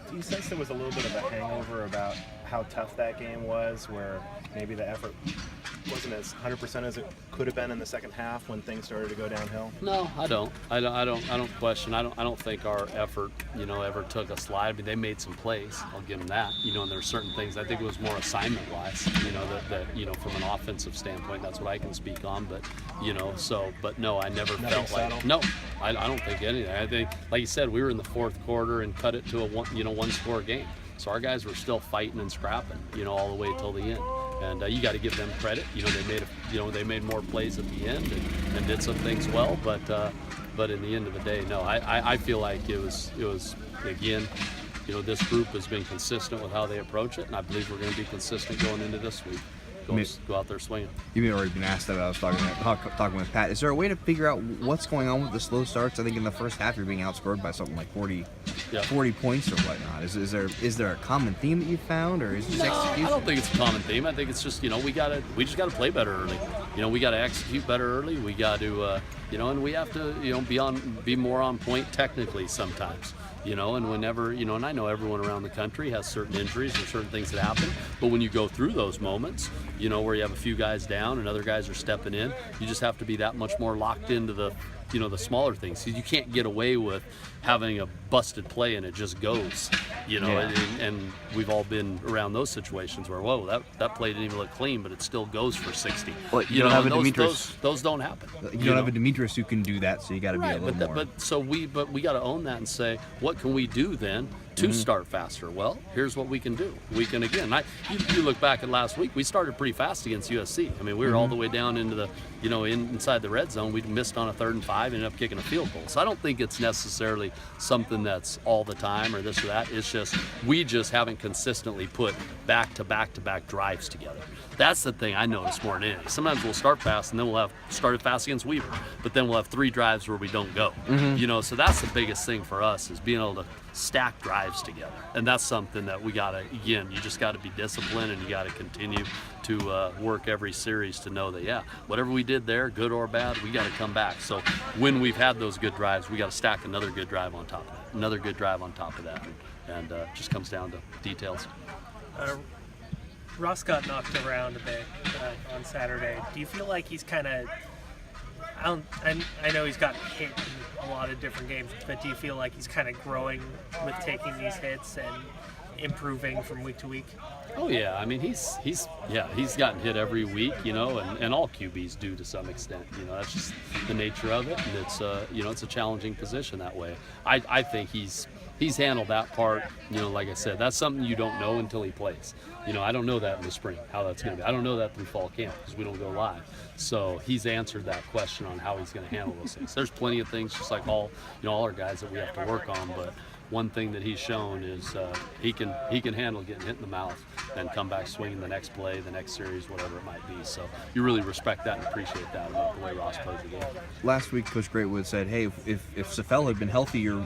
Do you sense there was a little bit of a hangover about how tough that game was, where maybe the effort wasn't as 100% as it could have been in the second half when things started to go downhill? No, I don't. I don't question. I don't think our effort, ever took a slide. I mean, they made some plays. I'll give them that. And there's certain things. I think it was more assignment-wise. That from an offensive standpoint, that's what I can speak on. But but no, I never felt like no. I don't think anything. I think, like you said, we were in the fourth quarter and cut it to a one-score game. So our guys were still fighting and scrapping, all the way till the end. And you got to give them credit. They made more plays at the end and did some things well. But in the end of the day, no. I feel like it was again, this group has been consistent with how they approach it, and I believe we're going to be consistent going into this week. Go out there swinging. You may have already been asked that. I was talking with Pat. Is there a way to figure out what's going on with the slow starts? I think in the first half you're being outscored by something like 40 points or whatnot. Is there a common theme that you found, or is it just execution? I don't think it's a common theme. I think it's just we just got to play better early. We got to execute better early. We got to and we have to be more on point technically sometimes. And whenever, and I know everyone around the country has certain injuries or certain things that happen, but when you go through those moments, where you have a few guys down and other guys are stepping in, you just have to be that much more locked into the smaller things. You can't get away with having a busted play and it just goes, and we've all been around those situations where, whoa, that play didn't even look clean, but it still goes for 60. Well, you don't have a Demetrius. Those don't happen. You don't have a Demetrius who can do that, so you got to be a little more. But we got to own that and say, what can we do then to start faster? Well, here's what we can do. We can, again, you look back at last week, we started pretty fast against USC. I mean, we were all the way down into the, inside the red zone. We missed on a 3rd and 5, ended up kicking a field goal. So I don't think it's necessarily something that's all the time or this or that. It's just, we just haven't consistently put back-to-back-to-back drives together. That's the thing I noticed more than anything. Sometimes we'll start fast and then we'll have started fast against Weaver, but then we'll have 3 drives where we don't go. So that's the biggest thing for us, is being able to stack drives together. And that's something that we gotta, again, you just gotta be disciplined, and you gotta continue to work every series to know that, whatever we did there, good or bad, we gotta come back. So when we've had those good drives, we gotta stack another good drive on top of that, another good drive on top of that. And just comes down to details. Ross got knocked around a bit on Saturday. Do you feel like he's kind of, I know he's got hit in a lot of different games, but do you feel like he's kind of growing with taking these hits and improving from week to week? Oh yeah, I mean he's gotten hit every week, and all QBs do to some extent. That's just the nature of it, and it's it's a challenging position that way. I think he's handled that part, like I said, that's something you don't know until he plays. I don't know that in the spring, how that's going to be. I don't know that through fall camp because we don't go live. So he's answered that question on how he's going to handle those things. There's plenty of things, just like all our guys, that we have to work on, but one thing that he's shown is he can handle getting hit in the mouth and come back swinging the next play, the next series, whatever it might be. So you really respect that and appreciate that about the way Ross plays the game. Last week, Coach Greatwood said, "Hey, if Safell had been healthier,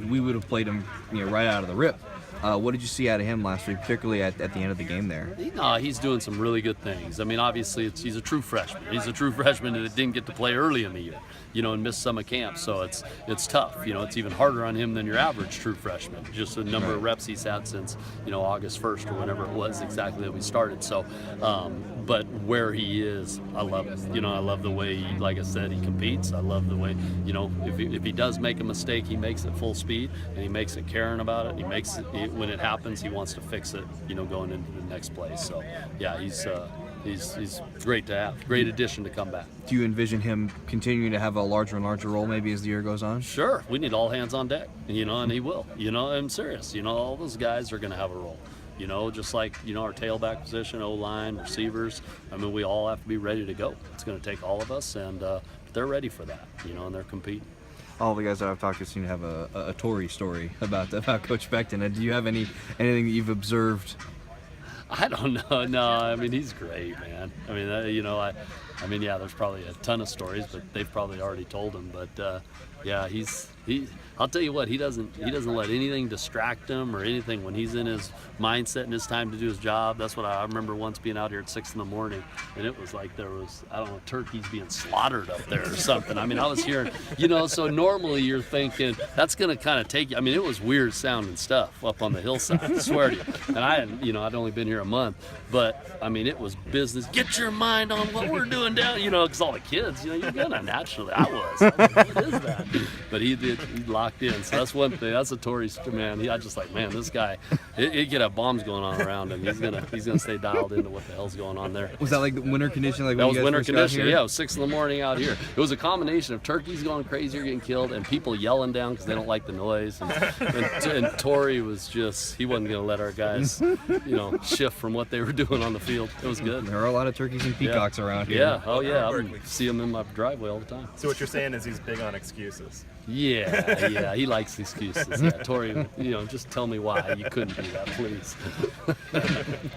we would have played him, right out of the rip." What did you see out of him last week, particularly at the end of the game there? He's doing some really good things. I mean, obviously, he's a true freshman. He's a true freshman that didn't get to play early in the year, and missed some of camp. So it's tough. It's even harder on him than your average true freshman. Just the number of reps he's had since, August 1st or whenever it was exactly that we started. So, but where he is, I love it. I love the way, like I said, he competes. I love the way, if he does make a mistake, he makes it full speed, and he makes it caring about it. He makes it, when it happens, he wants to fix it, going into the next play. So, yeah, he's great to have. Great addition to come back. Do you envision him continuing to have a larger and larger role maybe as the year goes on? Sure. We need all hands on deck, and he will. I'm serious. All those guys are going to have a role. Just like, our tailback position, O-line, receivers. I mean, we all have to be ready to go. It's going to take all of us, and they're ready for that, and they're competing. All the guys that I've talked to seem to have a Tory story about Coach Becton. Do you have anything that you've observed? I don't know. No, I mean, he's great, man. I mean, I mean, yeah, there's probably a ton of stories, but they've probably already told him. But yeah, I'll tell you what, he doesn't let anything distract him or anything when he's in his mindset and his time to do his job. That's what I remember once being out here at 6 in the morning, and it was like there was, I don't know, turkeys being slaughtered up there or something. I mean, I was hearing, so normally you're thinking that's going to kind of take you. I mean, it was weird sounding stuff up on the hillside, I swear to you. And I'd only been here a month, but I mean, it was business. Get your mind on what we're doing down, because all the kids, you're gonna naturally. I was. What is that? But he locked in. So that's one thing. That's a Tory man. I just like, man, this guy. He could have bombs going on around him. He's gonna stay dialed into what the hell's going on there. Was that like the winter condition? Like that when was you guys winter first got condition. here? Yeah, it was 6 in the morning out here. It was a combination of turkeys going crazy or getting killed, and people yelling down because they don't like the noise. And Tory was he wasn't gonna let our guys, shift from what they were doing on the field. It was good. There are a lot of turkeys and peacocks around here. Yeah, oh yeah, I see them in my driveway all the time. So what you're saying is he's big on excuses. Yeah, he likes excuses. Yeah, Tory, just tell me why you couldn't do that, please.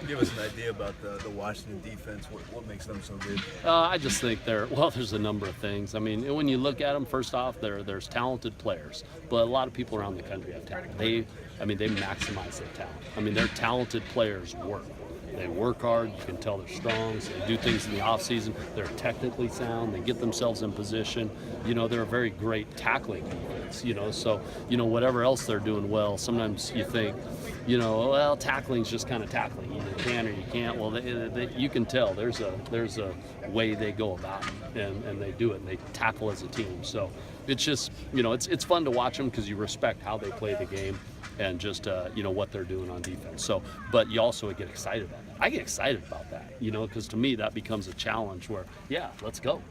Give us an idea about the Washington defense. What makes them so good? I just think there's a number of things. I mean, when you look at them, first off, there's talented players, but a lot of people around the country have talent. They maximize their talent. I mean, their talented players work. They work hard. You can tell they're strong. So they do things in the off season. They're technically sound. They get themselves in position. They're a very great tackling defense. So whatever else they're doing well. Sometimes you think, well, tackling's just kind of tackling. Either can or you can't. Well, you can tell there's a way they go about it, and they do it. And they tackle as a team. So it's just it's fun to watch them because you respect how they play the game and just what they're doing on defense. So, but you also get excited about that. I get excited about that, because to me that becomes a challenge where, yeah, let's go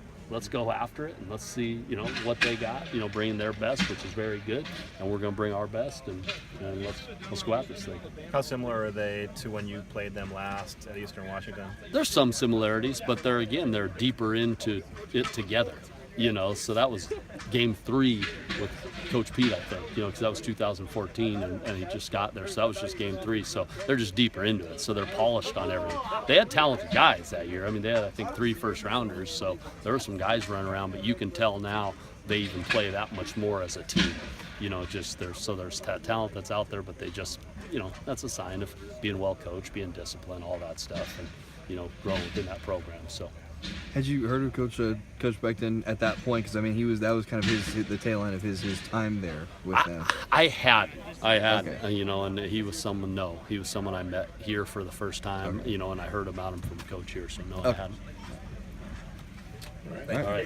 after it and let's see, what they got, bringing their best, which is very good, and we're going to bring our best and let's go after this thing. How similar are they to when you played them last at Eastern Washington? There's some similarities, but they're deeper into it together. So that was game 3 with Coach Pete, I think, because that was 2014 and he just got there. So that was just game 3. So they're just deeper into it. So they're polished on everything. They had talented guys that year. I mean, they had, I think, 3 first-rounders. So there were some guys running around, but you can tell now they even play that much more as a team. There's talent that's out there, but they just, that's a sign of being well coached, being disciplined, all that stuff, and, growing within that program. So. Had you heard of Coach Beckton at that point? Because I mean, that was kind of the tail end of his time there with them. I had, Okay. and he was someone. No, he was someone I met here for the first time. Okay. And I heard about him from Coach here. So no, Okay. I hadn't. All right.